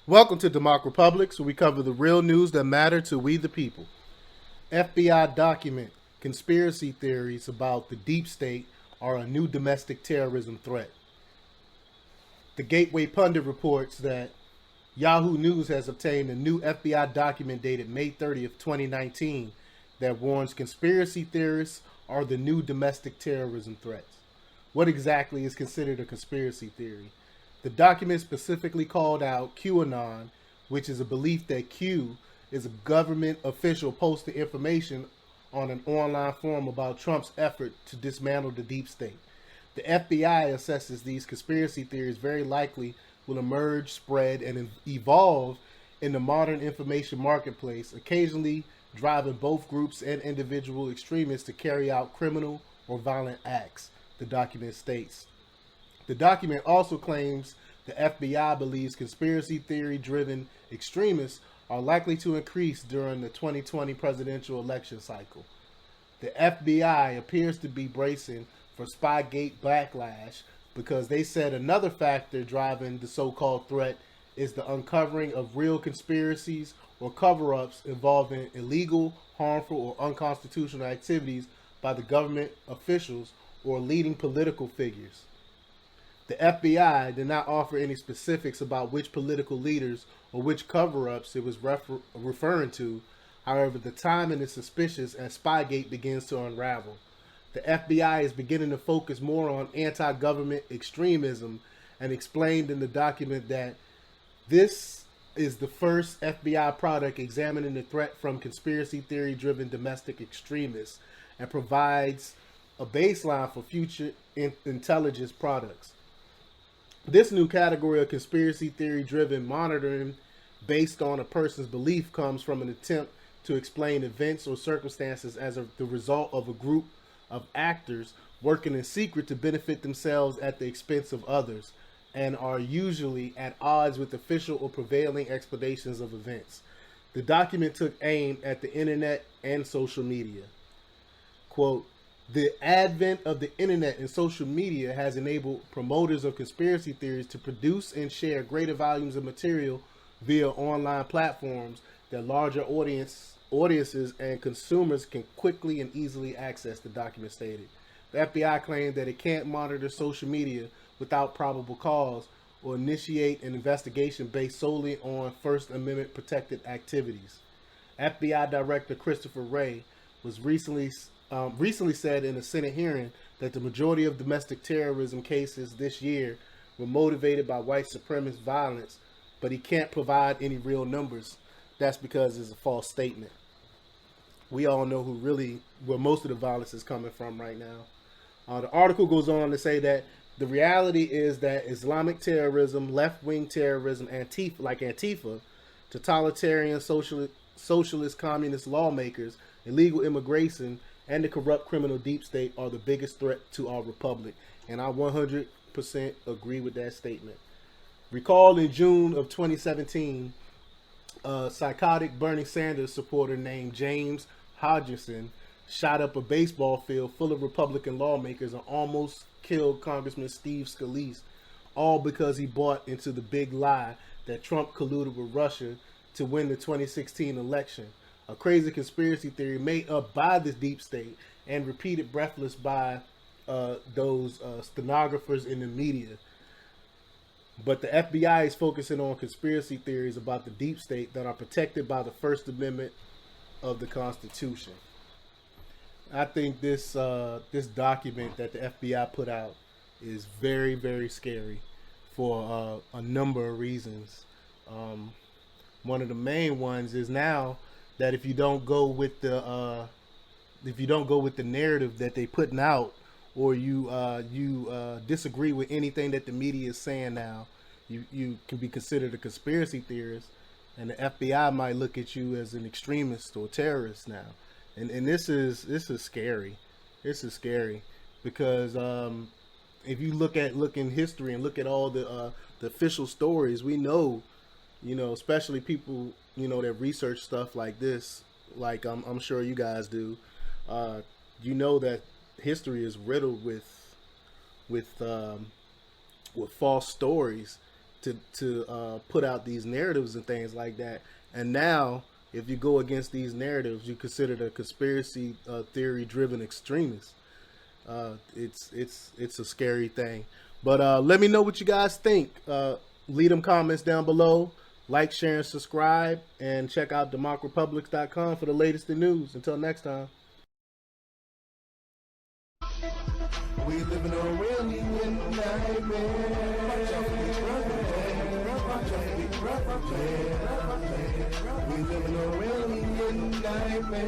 Welcome to DEMOCREPUBLIX, where we cover the real news that matter to we the people. FBI document conspiracy theories about the deep state are a new domestic terrorism threat. The Gateway Pundit reports that Yahoo News has obtained a new FBI document dated May 30th, 2019 that warns conspiracy theorists are the new domestic terrorism threats. What exactly is considered a conspiracy theory? The document specifically called out QAnon, which is a belief that Q is a government official posting information on an online forum about Trump's effort to dismantle the deep state. The FBI assesses these conspiracy theories very likely will emerge, spread, and evolve in the modern information marketplace, occasionally driving both groups and individual extremists to carry out criminal or violent acts, the document states. The document also claims the FBI believes conspiracy theory driven extremists are likely to increase during the 2020 presidential election cycle. The FBI appears to be bracing for Spygate backlash because they said another factor driving the so-called threat is the uncovering of real conspiracies or cover-ups involving illegal, harmful, or unconstitutional activities by the government officials or leading political figures. The FBI did not offer any specifics about which political leaders or which cover-ups it was referring to. However, the timing is suspicious as Spygate begins to unravel. The FBI is beginning to focus more on anti-government extremism and explained in the document that this is the first FBI product examining the threat from conspiracy theory-driven domestic extremists and provides a baseline for future intelligence products. This new category of conspiracy theory-driven monitoring based on a person's belief comes from an attempt to explain events or circumstances as the result of a group of actors working in secret to benefit themselves at the expense of others, and are usually at odds with official or prevailing explanations of events. The document took aim at the internet and social media. Quote, the advent of the internet and social media has enabled promoters of conspiracy theories to produce and share greater volumes of material via online platforms that larger audiences and consumers can quickly and easily access, the document stated. The FBI claimed that it can't monitor social media without probable cause or initiate an investigation based solely on First Amendment protected activities. FBI Director Christopher Wray was recently said in a Senate hearing that the majority of domestic terrorism cases this year were motivated by white supremacist violence, but he can't provide any real numbers. That's because it's a false statement. We all know where most of the violence is coming from right now. The article goes on to say that the reality is that Islamic terrorism, left-wing terrorism, Antifa, totalitarian socialist communist lawmakers, illegal immigration, and the corrupt criminal deep state are the biggest threat to our republic. And I 100% agree with that statement. Recall in June of 2017, a psychotic Bernie Sanders supporter named James Hodgson shot up a baseball field full of Republican lawmakers and almost killed Congressman Steve Scalise, all because he bought into the big lie that Trump colluded with Russia to win the 2016 election. A crazy conspiracy theory made up by the deep state and repeated breathless by those stenographers in the media. But the FBI is focusing on conspiracy theories about the deep state that are protected by the First Amendment of the Constitution. I think this document that the FBI put out is very, very scary for a number of reasons. One of the main ones is now that if you don't go with the narrative that they putting out, or you disagree with anything that the media is saying now, you can be considered a conspiracy theorist, and the FBI might look at you as an extremist or terrorist now. And this is scary. This is scary because if you look in history and look at all the official stories, we know, especially people that research stuff like this, like I'm sure you guys do, that history is riddled with false stories, to put out these narratives and things like that. And now, if you go against these narratives, you're considered a conspiracy theory driven extremist. It's a scary thing. But let me know what you guys think. Leave them comments down below. Like, share, and subscribe. And check out DEMOCREPUBLIX.com for the latest in news. Until next time. We live in a really nightmare. We live in a really nightmare.